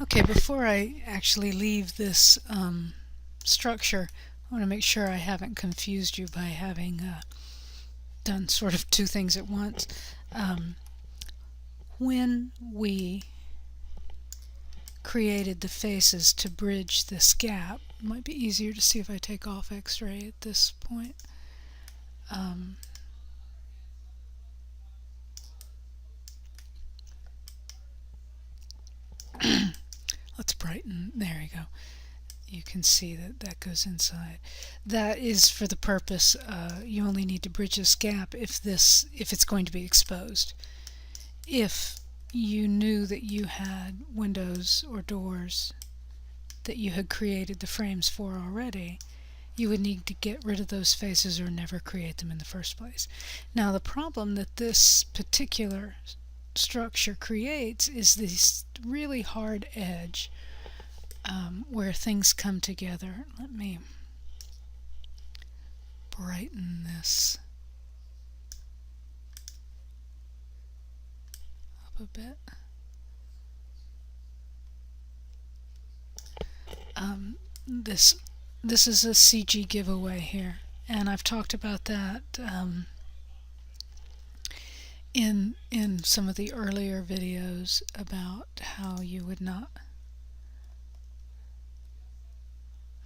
Okay, before I actually leave this structure, I want to make sure I haven't confused you by having done sort of two things at once. Um, when we created the faces to bridge this gap, it might be easier to see if I take off X-ray at this point. Um, let's brighten, there you go. You can see that that goes inside. That is for the purpose, you only need to bridge this gap if it's going to be exposed. If you knew that you had windows or doors that you had created the frames for already, you would need to get rid of those faces or never create them in the first place. Now the problem that this particular structure creates is this really hard edge where things come together. Let me brighten this up a bit. This is a CG giveaway here, and I've talked about that in some of the earlier videos about how you would not.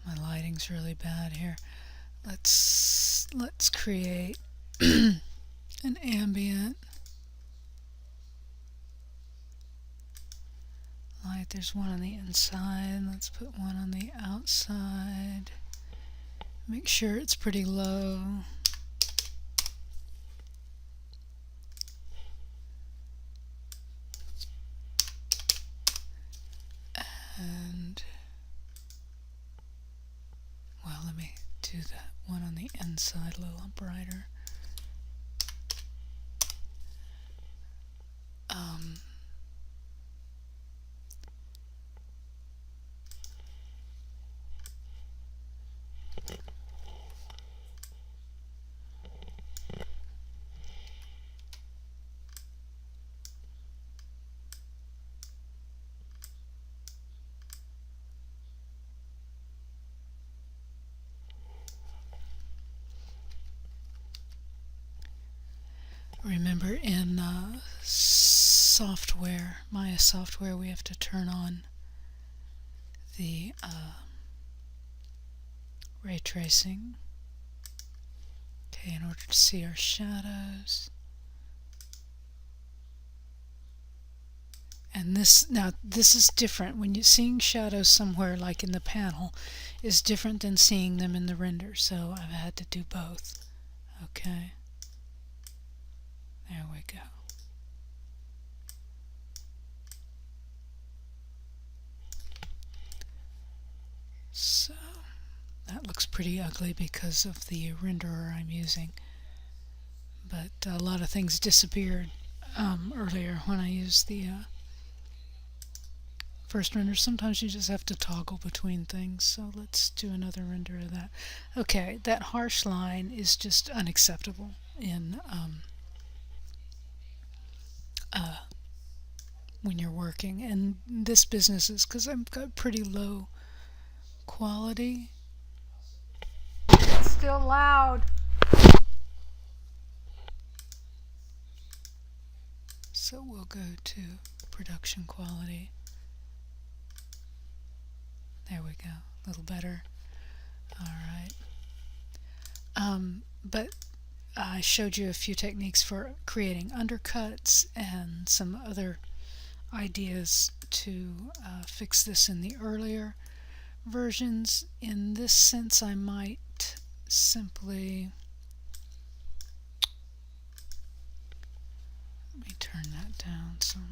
My lighting's really bad here. Let's create an ambient light. There's one on the inside. Let's put one on the outside. Make sure it's pretty low. And well, let me do that one on the inside a little brighter. Remember, in software, Maya software, we have to turn on the ray tracing, okay, in order to see our shadows. And this is different. When you're seeing shadows somewhere, like in the panel, is different than seeing them in the render. So I've had to do both. Okay. There we go. So that looks pretty ugly because of the renderer I'm using. But a lot of things disappeared earlier when I used the first render. Sometimes you just have to toggle between things. So let's do another render of that. Okay, that harsh line is just unacceptable in when you're working, and this business is because I've got pretty low quality. It's still loud. So we'll go to production quality. There we go, a little better. All right. But I showed you a few techniques for creating undercuts and some other ideas to fix this in the earlier versions. In this sense, I might simply, let me turn that down some.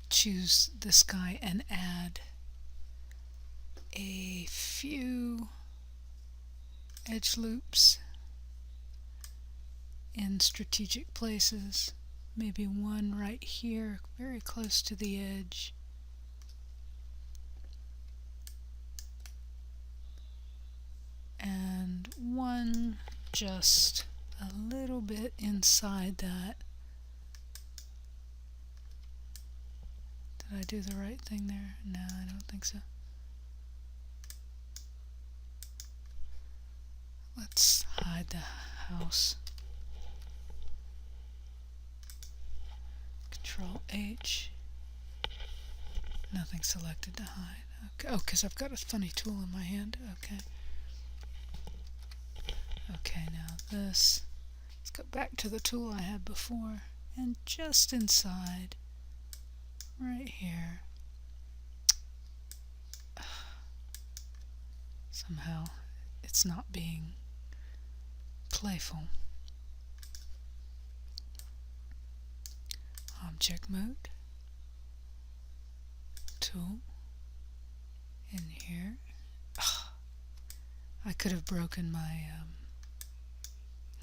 Choose this guy and add a few edge loops in strategic places. Maybe one right here, very close to the edge. And one just a little bit inside that. Did I do the right thing there? No, I don't think so. Let's hide the house. Control H. Nothing selected to hide. Okay. Oh, because I've got a funny tool in my hand. Okay. Okay, now this. Let's go back to the tool I had before. And just inside, right here, somehow it's not being playful. Object mode, tool, in here. I could have broken my,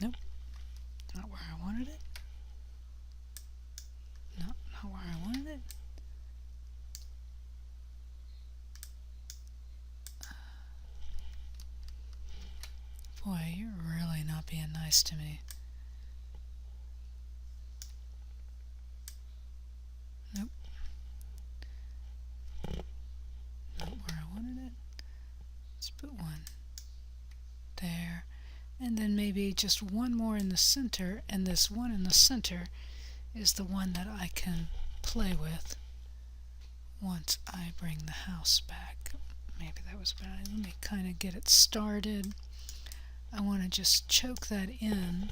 nope, not where I wanted it. Not where I wanted it. Boy, you're really not being nice to me. Nope. Not where I wanted it. Let's put one there. And then maybe just one more in the center, and this one in the center is the one that I can play with once I bring the house back. Maybe that was bad. Let me kind of get it started. I want to just choke that in.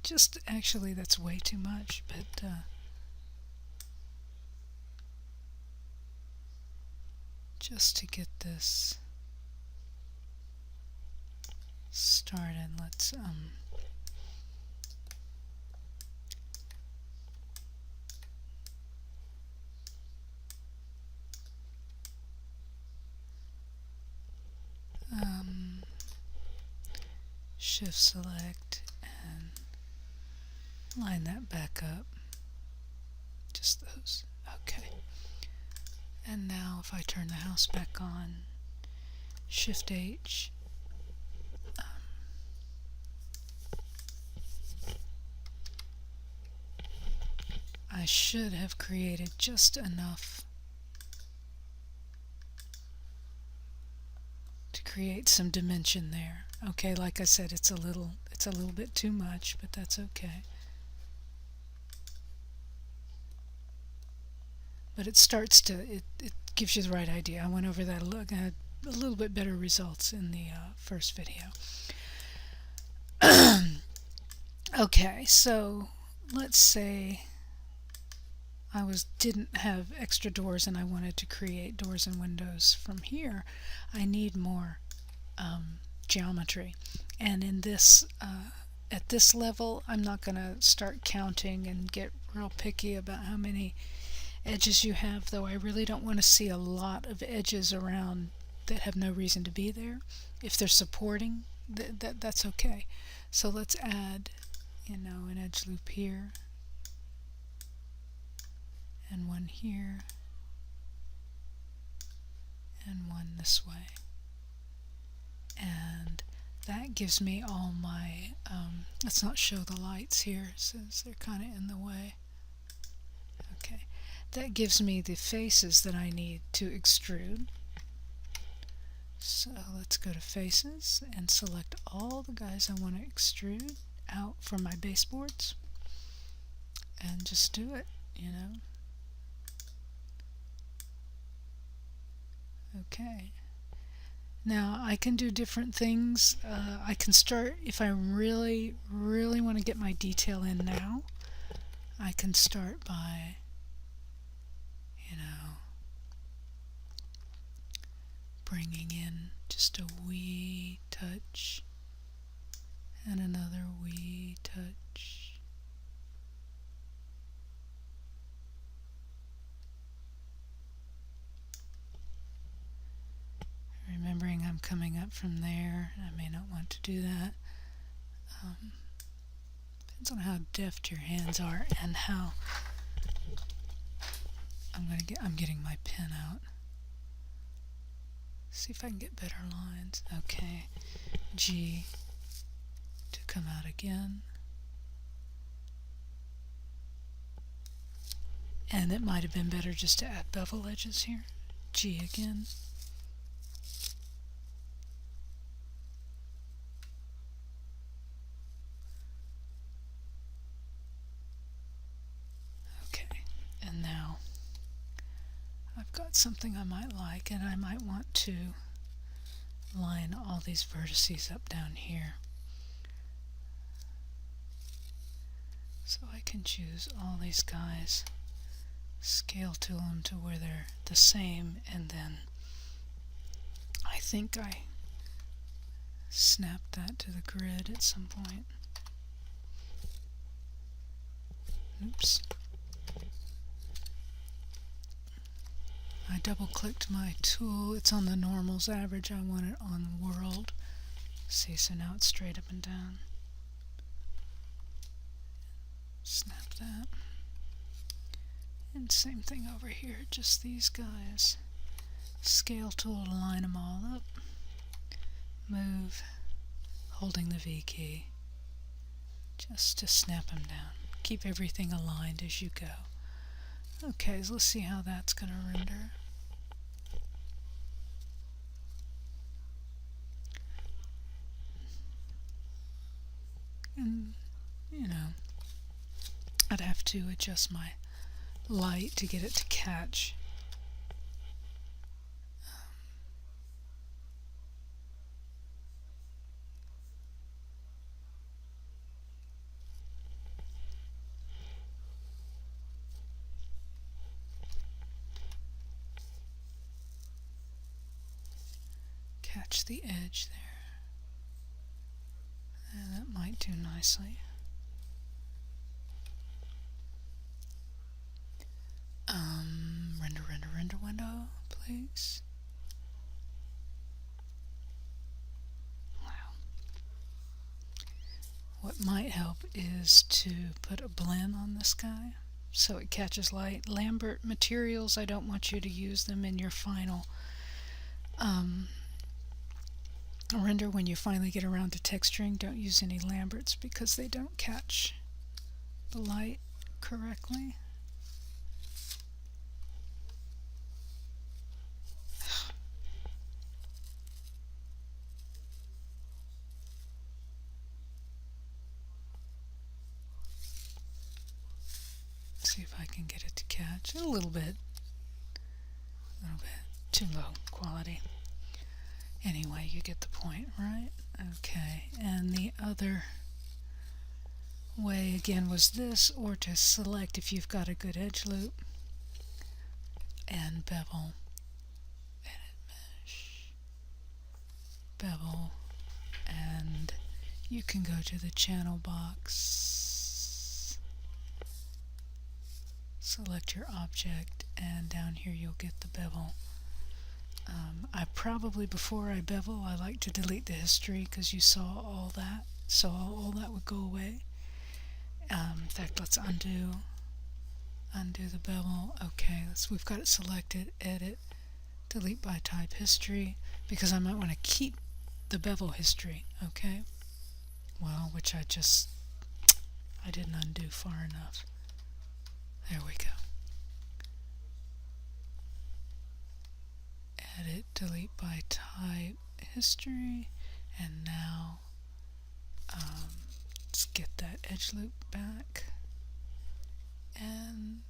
Just, actually, that's way too much, but just to get this started, let's shift select and line that back up. Just those. Okay. And now if I turn the house back on, Shift H, I should have created just enough to create some dimension there. Okay, like I said, it's a little bit too much, but that's okay. But it starts to, it gives you the right idea. I went over that I had a little bit better results in the first video. Okay, so let's say I didn't have extra doors and I wanted to create doors and windows from here. I need more geometry, and in this at this level I'm not going to start counting and get real picky about how many edges you have, though I really don't want to see a lot of edges around that have no reason to be there. If they're supporting, that's okay. So let's add, an edge loop here and one here and one this way, and that gives me all my let's not show the lights here since they're kind of in the way. Okay, that gives me the faces that I need to extrude. So let's go to faces and select all the guys I want to extrude out from my baseboards and just do it, Okay. Now I can do different things. I can start, if I really, really want to get my detail in now, I can start by, bringing in just a wee touch and another wee touch. Remembering I'm coming up from there, I may not want to do that. Depends on how deft your hands are and how I'm getting my pen out. See if I can get better lines. Okay, G to come out again. And it might have been better just to add bevel edges here. G again. Okay, and now I've got something I might like, and I might want to line all these vertices up down here. So I can choose all these guys, scale tool them to where they're the same, and then I think I snapped that to the grid at some point. Oops. I double clicked my tool. It's on the normals average. I want it on world. See, so now it's straight up and down. Snap that. And same thing over here, just these guys. Scale tool to line them all up. Move, holding the V key, just to snap them down. Keep everything aligned as you go. Okay, so let's see how that's going to render. And, you know, I'd have to adjust my light to get it to catch. Catch the edge there. And that might do nicely. Render window, please. Wow. What might help is to put a blend on this guy so it catches light. Lambert materials, I don't want you to use them in your final render. When you finally get around to texturing, don't use any Lamberts because they don't catch the light correctly. See if I can get it to catch a little bit too low quality. Anyway, you get the point, right? Okay, and the other way again was this, or to select if you've got a good edge loop and bevel, edit mesh, bevel, and you can go to the channel box, select your object, and down here you'll get the bevel. I probably, before I bevel, I like to delete the history because you saw all that, so all that would go away. In fact, let's undo the bevel. Okay, we've got it selected. Edit, delete by type history, because I might want to keep the bevel history. Okay, well, which I didn't undo far enough. There we go. Edit, delete by type history, and now let's get that edge loop back and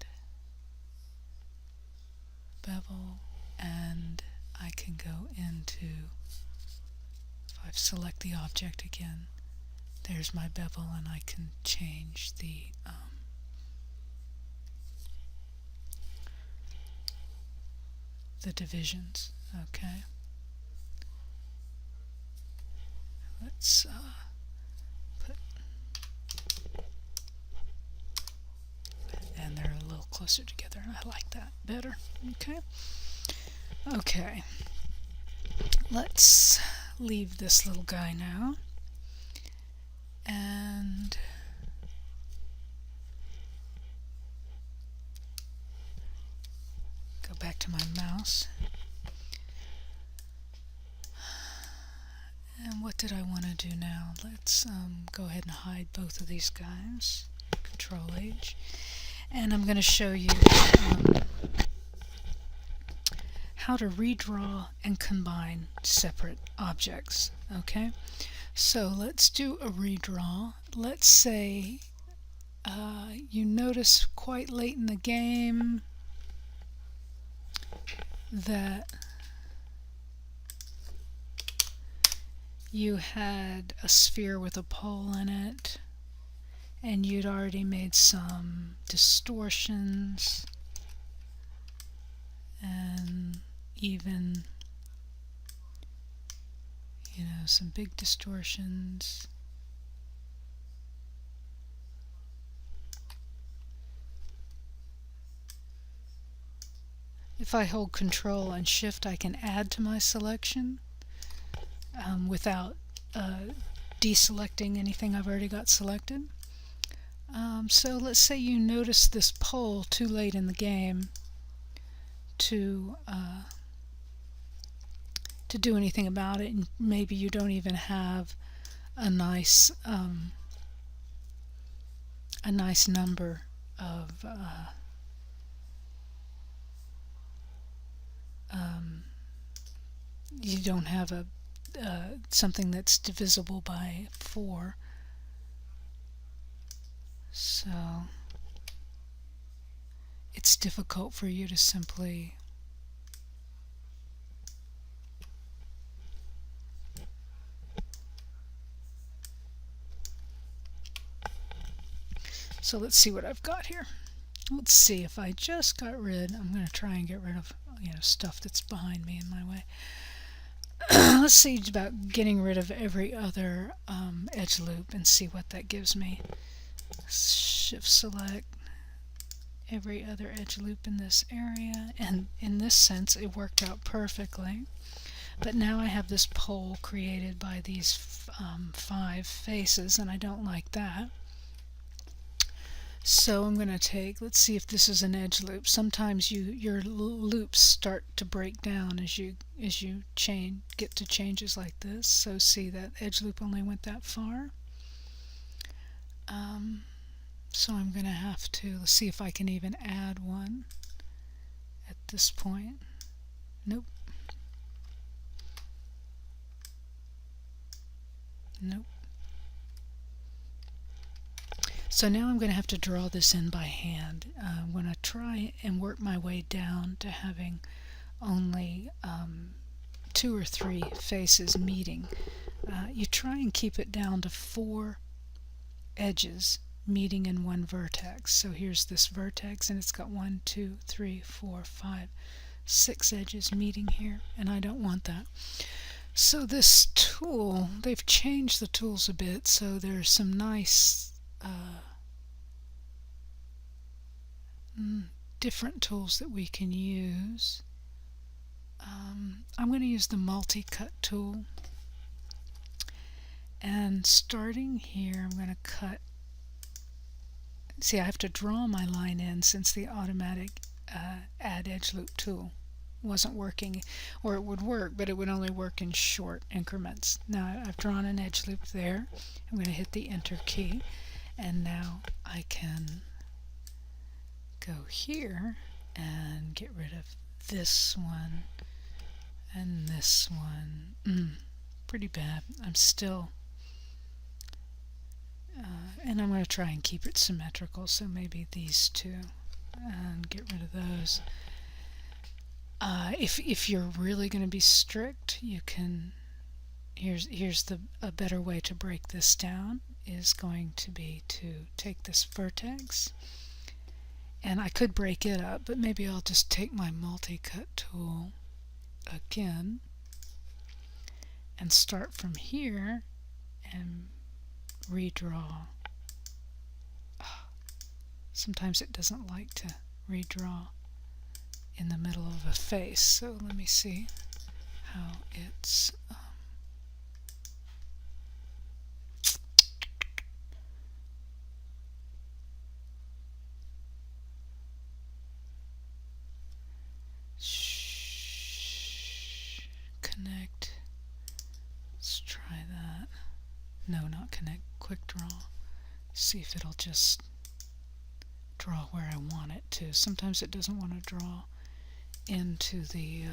bevel, and I can go into, if I select the object again, there's my bevel, and I can change the divisions. Okay, let's put, and they're a little closer together. I like that better. Okay, let's leave this little guy now and go back to my mouse. And what did I want to do now? Let's go ahead and hide both of these guys. Control H. and I'm going to show you how to redraw and combine separate objects. Okay, so let's do a redraw. Let's say you notice quite late in the game that you had a sphere with a pole in it, and you'd already made some distortions and even, some big distortions. If I hold Control and Shift, I can add to my selection without deselecting anything I've already got selected. So let's say you notice this pole too late in the game to do anything about it, and maybe you don't even have a nice number of you don't have a something that's divisible by 4. So it's difficult for you to simply so let's see what I've got here. Let's see if I just got rid, I'm going to try and get rid of stuff that's behind me in my way. Let's see about getting rid of every other edge loop and see what that gives me. Shift select every other edge loop in this area, and in this sense it worked out perfectly. But now I have this pole created by these 5 faces, and I don't like that. So I'm going to take, let's see if this is an edge loop. Sometimes your loops start to break down as you get to changes like this. So see, that edge loop only went that far. So I'm going to have to, let's see if I can even add one at this point. Nope. Nope. So now I'm going to have to draw this in by hand. I'm going to try and work my way down to having only 2 or 3 faces meeting. You try and keep it down to 4 edges meeting in one vertex. So here's this vertex, and it's got 1, 2, 3, 4, 5, 6 edges meeting here, and I don't want that. So this tool, they've changed the tools a bit, so there's some nice different tools that we can use. I'm going to use the multi-cut tool, and starting here I'm going to cut. See, I have to draw my line in since the automatic add edge loop tool wasn't working, or it would work, but it would only work in short increments. Now I've drawn an edge loop there. I'm going to hit the enter key, and now I can go here and get rid of this one and this one. Pretty bad. I'm still and I'm going to try and keep it symmetrical, so maybe these 2 and get rid of those. If you're really going to be strict, you can, here's a better way to break this down is going to be to take this vertex, and I could break it up, but maybe I'll just take my multi-cut tool again and start from here and redraw. Sometimes it doesn't like to redraw in the middle of a face, so let me see how it's connect. Let's try that. No, not connect, quick draw. See if it'll just draw where I want it to. Sometimes it doesn't want to draw into the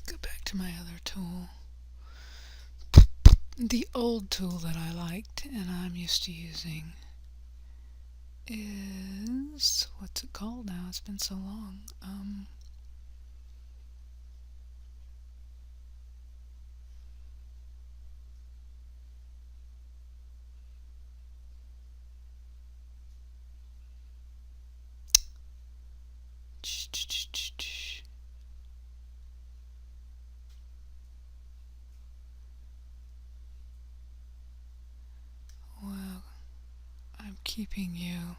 go back to my other tool. The old tool that I liked and I'm used to using is, what's it called now? It's been so long. Well, I'm keeping you.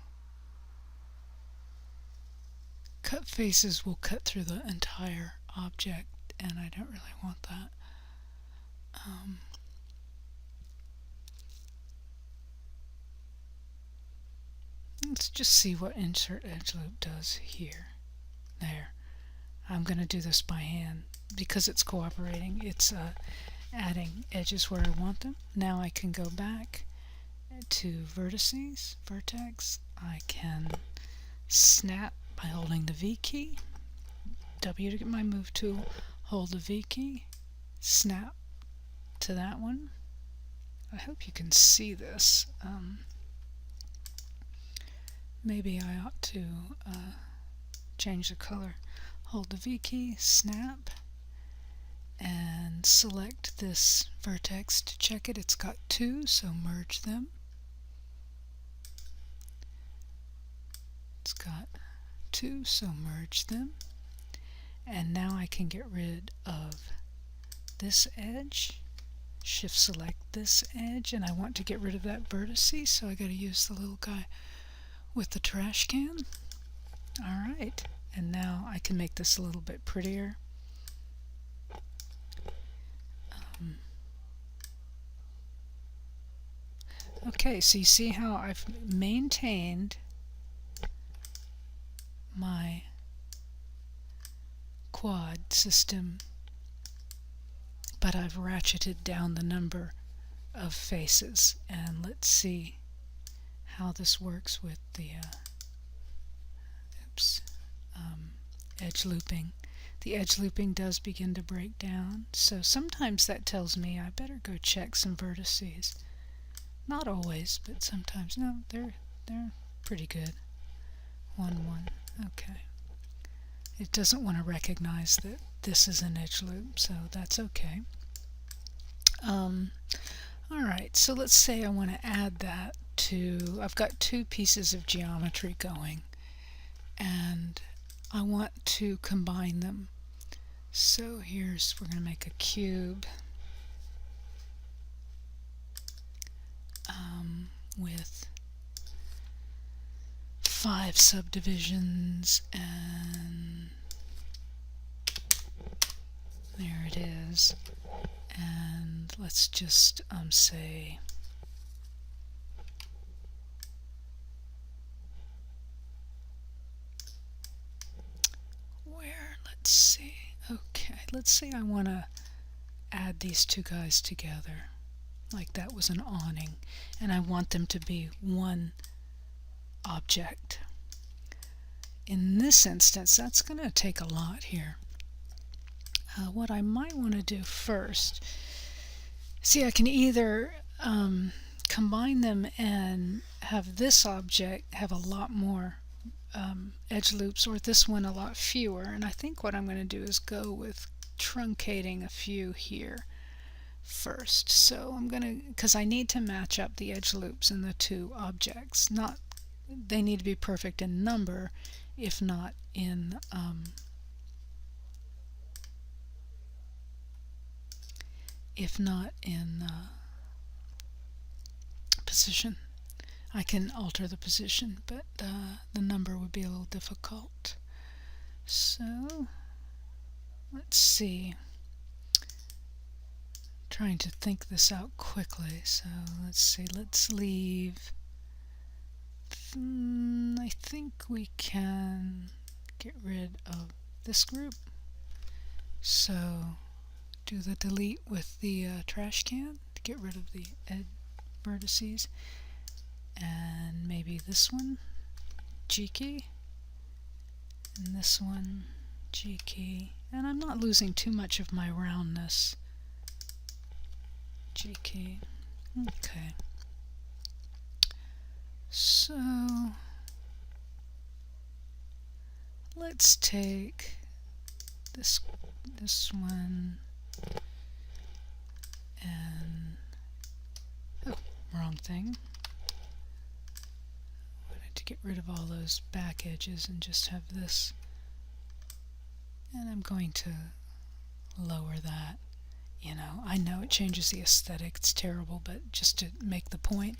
Cut faces will cut through the entire object, and I don't really want that. Let's just see what insert edge loop does here. There. I'm going to do this by hand because it's cooperating. It's adding edges where I want them. Now I can go back to vertices, vertex. I can snap by holding the V key, W to get my move tool, hold the V key, snap to that one. I hope you can see this. Maybe I ought to change the color. Hold the V key, snap, and select this vertex to check it. It's got two, so merge them. It's got two, so merge them. And now I can get rid of this edge. Shift select this edge, and I want to get rid of that vertice, so I got to use the little guy with the trash can. Alright, and now I can make this a little bit prettier. Okay, so you see how I've maintained my quad system, but I've ratcheted down the number of faces. And let's see how this works with the edge looping. The edge looping does begin to break down, so sometimes that tells me I better go check some vertices. Not always, but sometimes. No, they're pretty good. 1, 1. Okay. It doesn't want to recognize that this is an edge loop, so that's okay. Alright, so let's say I want to add that to, I've got two pieces of geometry going, and I want to combine them. So we're going to make a cube with 5 subdivisions, and there it is. And let's just say where, let's see. Okay, let's say I want to add these two guys together, like that was an awning, and I want them to be one object. In this instance, that's going to take a lot here. What I might want to do first, see, I can either combine them and have this object have a lot more edge loops, or this one a lot fewer. And I think what I'm going to do is go with truncating a few here first. So I'm going to, because I need to match up the edge loops in the two objects. Not, they need to be perfect in number, if not in position. I can alter the position, but the number would be a little difficult. So let's see. Trying to think this out quickly. So let's see. Let's leave I think we can get rid of this group. So do the delete with the trash can to get rid of the vertices, and maybe this one, G key, and this one, G key, and I'm not losing too much of my roundness. G key. Okay. So let's take this one and wrong thing. I wanted to get rid of all those back edges and just have this. And I'm going to lower that. You know, I know it changes the aesthetic, it's terrible, but just to make the point,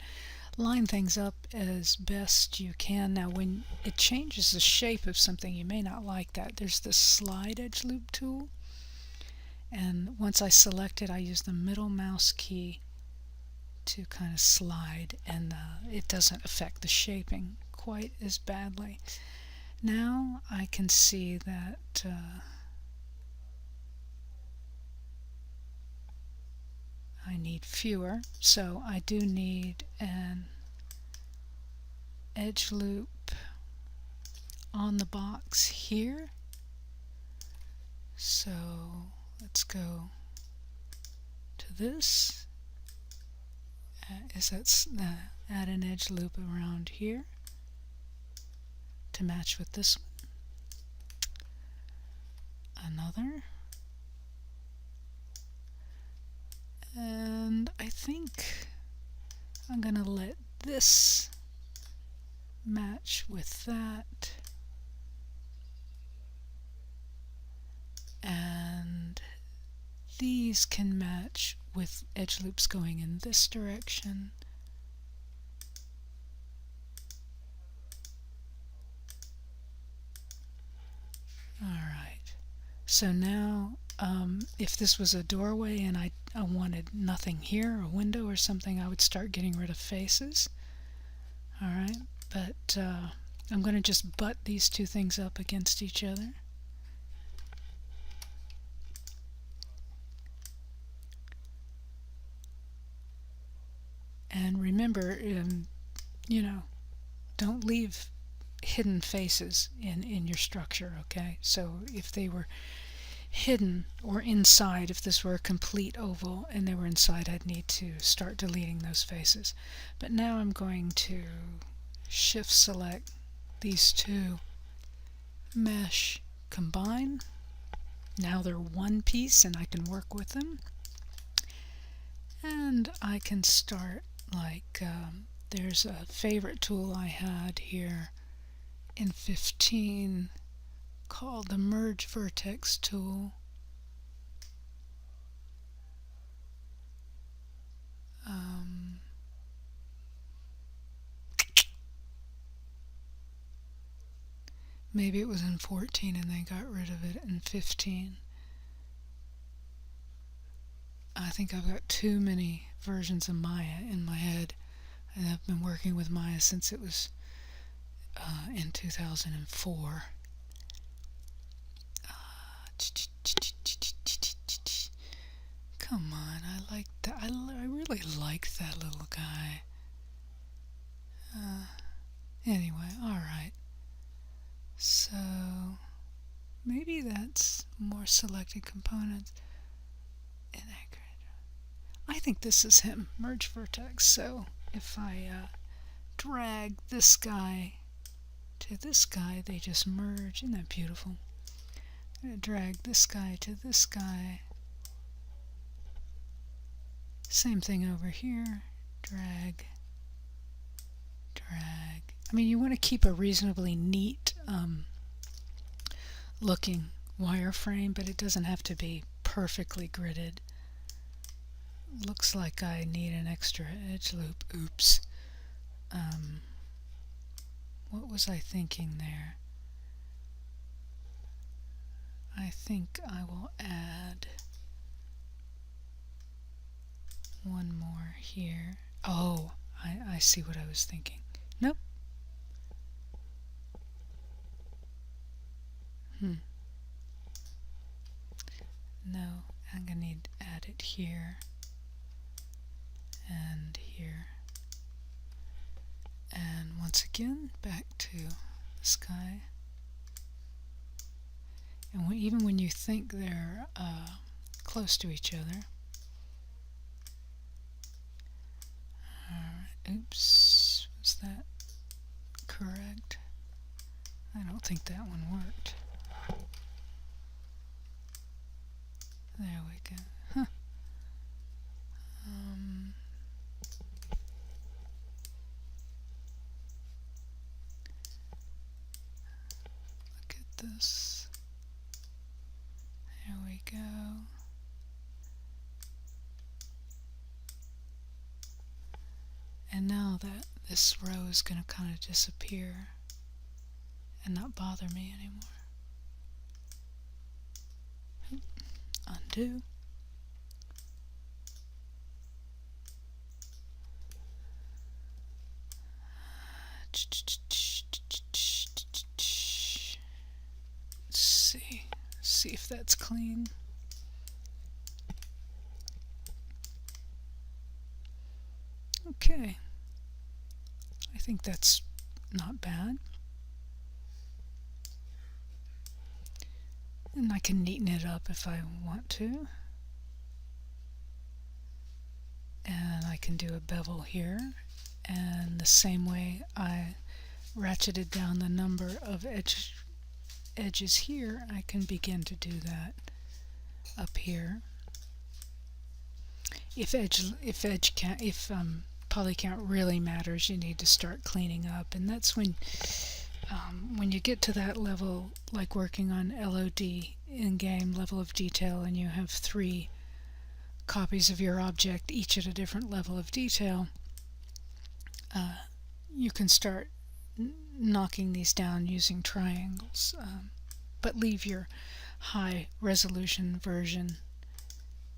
line things up as best you can. Now when it changes the shape of something, you may not like that. There's this slide edge loop tool, and once I select it, I use the middle mouse key to kind of slide, and it doesn't affect the shaping quite as badly. Now I can see that I need fewer, so I do need an edge loop on the box here. So let's go to this. Add an edge loop around here to match with this one. Another. And I think I'm going to let this match with that, and these can match with edge loops going in this direction. Alright, so now if this was a doorway and I wanted nothing here, a window or something, I would start getting rid of faces. Alright, but I'm going to just butt these two things up against each other. And remember, you know, don't leave hidden faces in your structure, okay? So if they were hidden or inside, if this were a complete oval and they were inside, I'd need to start deleting those faces. But now I'm going to shift select these two, mesh, combine. Now they're one piece and I can work with them. And I can start like, there's a favorite tool I had here in 15 called the Merge Vertex tool. Maybe it was in 14 and they got rid of it in 15. I think I've got too many versions of Maya in my head, and I've been working with Maya since it was in 2004. Come on, I like that. I really like that little guy. Anyway, alright. So maybe that's more selected components. Inaccurate. I think this is him, merge vertex. So if I drag this guy to this guy, they just merge. Isn't that beautiful? I'm going to drag this guy to this guy. Same thing over here. Drag, drag. I mean, you want to keep a reasonably neat looking wireframe, but it doesn't have to be perfectly gridded. Looks like I need an extra edge loop. Oops. What was I thinking there? I think I will add one more here. Oh, I see what I was thinking. Nope. No, I'm going to need to add it here and here. And once again, back to the sky. And even when you think they're close to each other, oops, was that correct? I don't think that one worked. There we go. Huh. Look at this. There we go. And now that this row is going to kind of disappear and not bother me anymore. Undo. See if that's clean. Okay, I think that's not bad. And I can neaten it up if I want to. And I can do a bevel here. And the same way I ratcheted down the number of edges here, I can begin to do that up here. If poly count really matters, you need to start cleaning up, and that's when you get to that level, like working on LOD in-game level of detail, and you have 3 copies of your object, each at a different level of detail, you can start knocking these down using triangles, but leave your high resolution version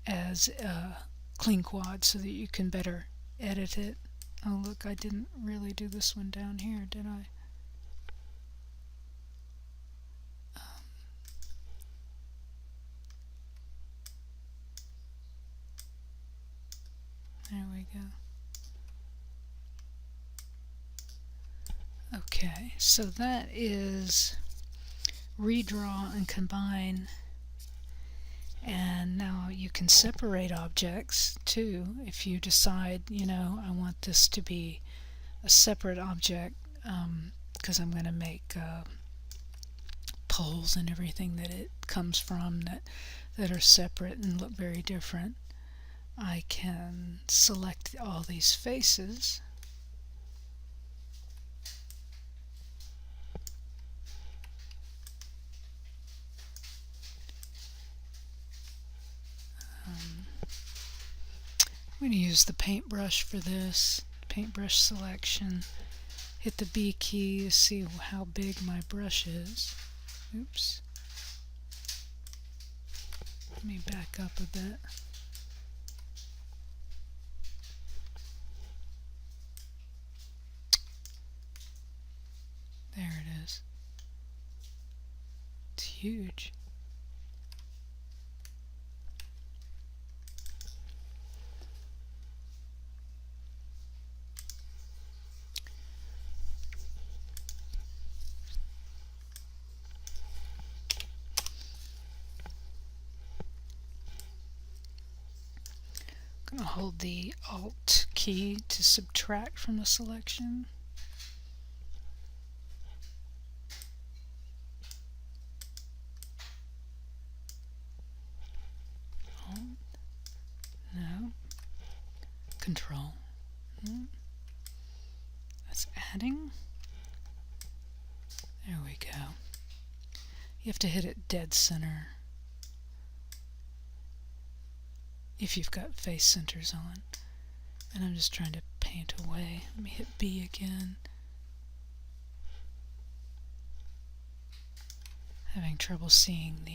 as clean quad so that you can better edit it. Oh look, I didn't really do this one down here, did I? There we go. Okay, so that is redraw and combine. And now you can separate objects too if you decide, I want this to be a separate object because I'm going to make poles and everything that it comes from that are separate and look very different. I can select all these faces. I'm going to use the paintbrush for this, paintbrush selection. Hit the B key to see how big my brush is. Oops. Let me back up a bit. There it is. It's huge. I'm going to hold the Alt key to subtract from the selection. Alt. No. Control. That's adding. There we go. You have to hit it dead center if you've got face centers on. And I'm just trying to paint away. Let me hit B again. Having trouble seeing the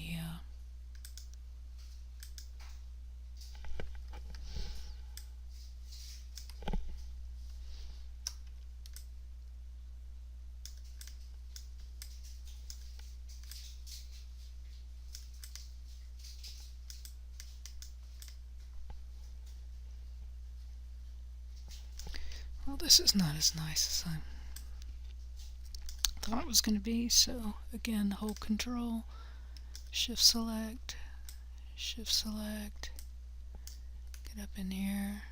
Well, this is not as nice as I thought it was going to be, so again, hold Control, Shift Select, get up in here.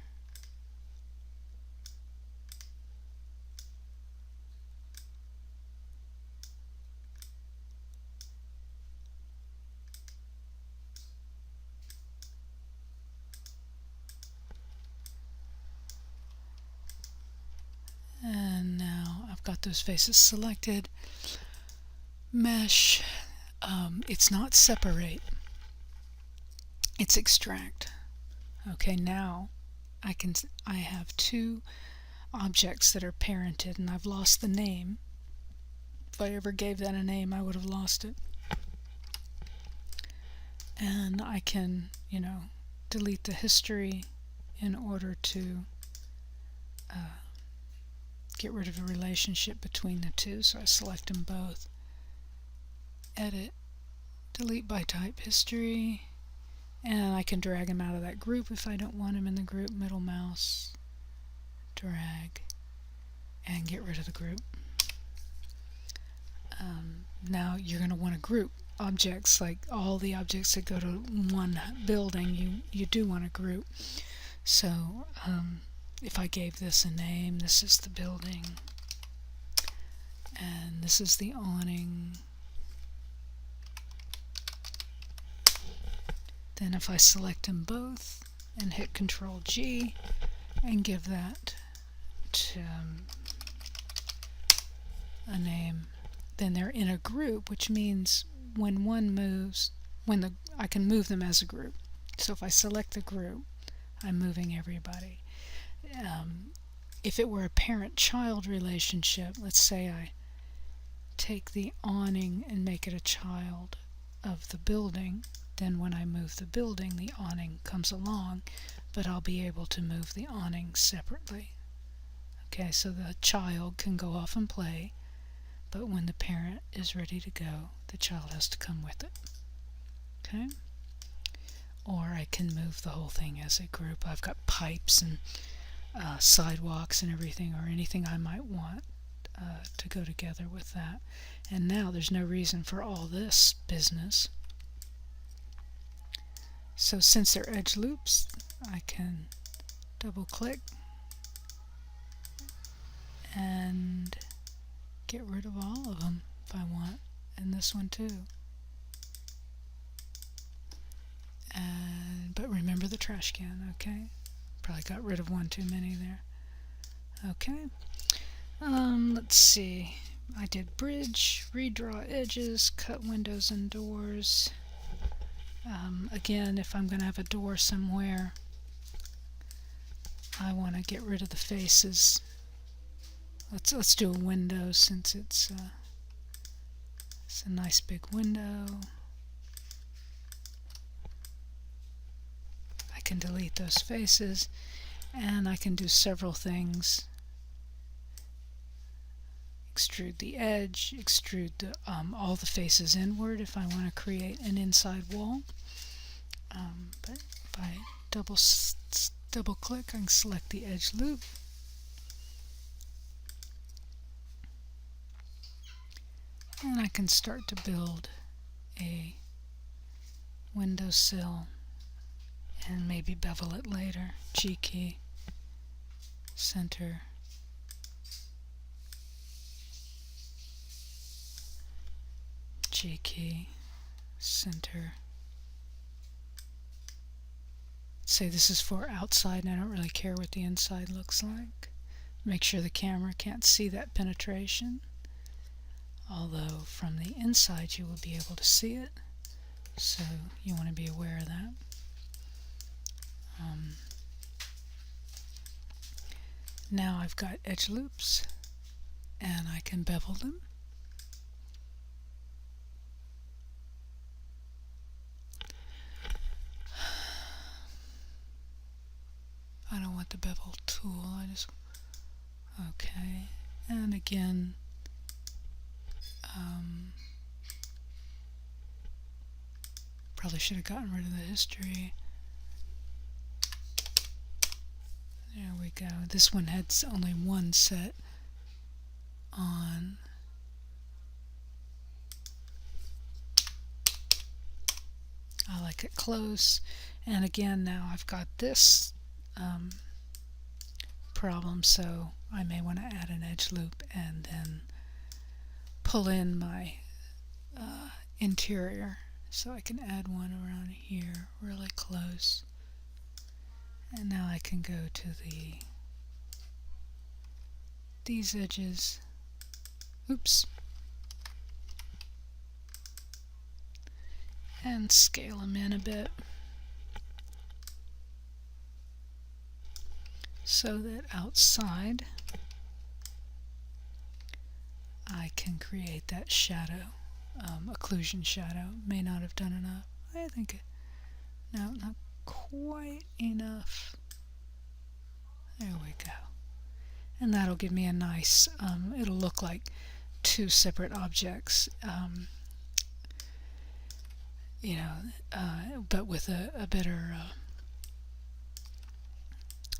And now I've got those faces selected. Mesh, it's not Separate, it's Extract. Okay, now I have two objects that are parented, and I've lost the name. If I ever gave that a name, I would have lost it. And I can, delete the history in order to get rid of the relationship between the two. So I select them both. Edit, delete by type history, and I can drag them out of that group if I don't want them in the group. Middle mouse, drag, and get rid of the group. Now you're going to want to group objects, like all the objects that go to one building, you do want to group. So if I gave this a name, this is the building, and this is the awning. Then if I select them both and hit Control G and give that to a name, then they're in a group, which means when one moves, I can move them as a group. So if I select the group, I'm moving everybody. If it were a parent-child relationship, let's say I take the awning and make it a child of the building, then when I move the building, the awning comes along, but I'll be able to move the awning separately. Okay, so the child can go off and play, but when the parent is ready to go, the child has to come with it. Okay? Or I can move the whole thing as a group. I've got pipes and sidewalks and everything, or anything I might want to go together with that. And now there's no reason for all this business. So since they're edge loops, I can double click and get rid of all of them if I want, and this one too. But remember the trash can, okay? Probably got rid of one too many there. Okay. Let's see. I did bridge, redraw edges, cut windows and doors. Again, if I'm going to have a door somewhere, I want to get rid of the faces. Let's do a window, since it's a nice big window. I can delete those faces, and I can do several things. Extrude the edge, extrude all the faces inward if I want to create an inside wall. But if I double click, I can select the edge loop. And I can start to build a windowsill and maybe bevel it later. G key, center, G key, center. Say this is for outside, and I don't really care what the inside looks like. Make sure the camera can't see that penetration, although from the inside you will be able to see it, so you want to be aware of that. Now I've got edge loops, and I can bevel them. I don't want the bevel tool, okay, and again, probably should have gotten rid of the history. There we go. This one had only one set on. I like it close. And again, now I've got this problem, so I may want to add an edge loop and then pull in my interior. So I can add one around here really close. And now I can go to these edges. Oops. And scale them in a bit so that outside I can create that shadow, occlusion shadow. May not have done enough. I think, no, not quite enough. There we go. And that'll give me a nice, it'll look like two separate objects, you know, but with a better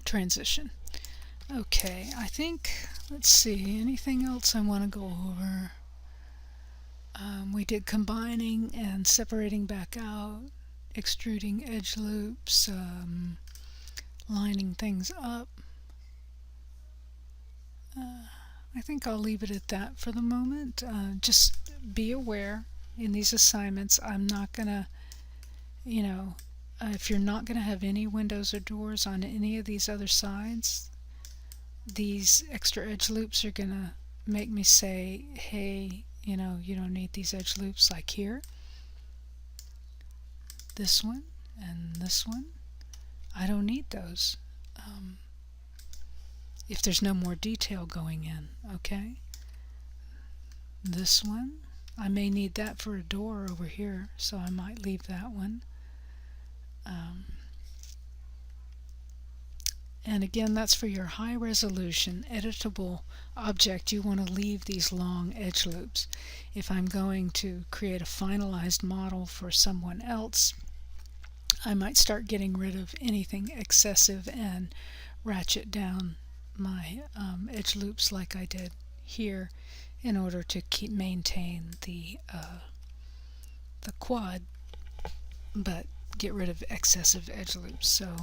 transition. Okay, I think, let's see, anything else I want to go over? We did combining and separating back out, extruding edge loops, lining things up. I think I'll leave it at that for the moment. Just be aware in these assignments, I'm not going to, you know, if you're not going to have any windows or doors on any of these other sides, these extra edge loops are going to make me say, hey, you know, you don't need these edge loops, like here. This one and this one, I don't need those. If there's no more detail going in, okay? This one, I may need that for a door over here, so I might leave that one. And again, that's for your high resolution editable object. You want to leave these long edge loops. If I'm going to create a finalized model for someone else, I might start getting rid of anything excessive and ratchet down my edge loops like I did here in order to maintain the quad, but get rid of excessive edge loops. So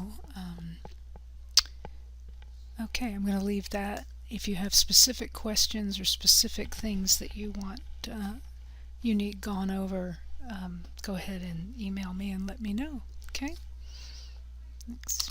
okay, I'm going to leave that. If you have specific questions or specific things that you want you need gone over, go ahead and email me and let me know. Okay? Thanks.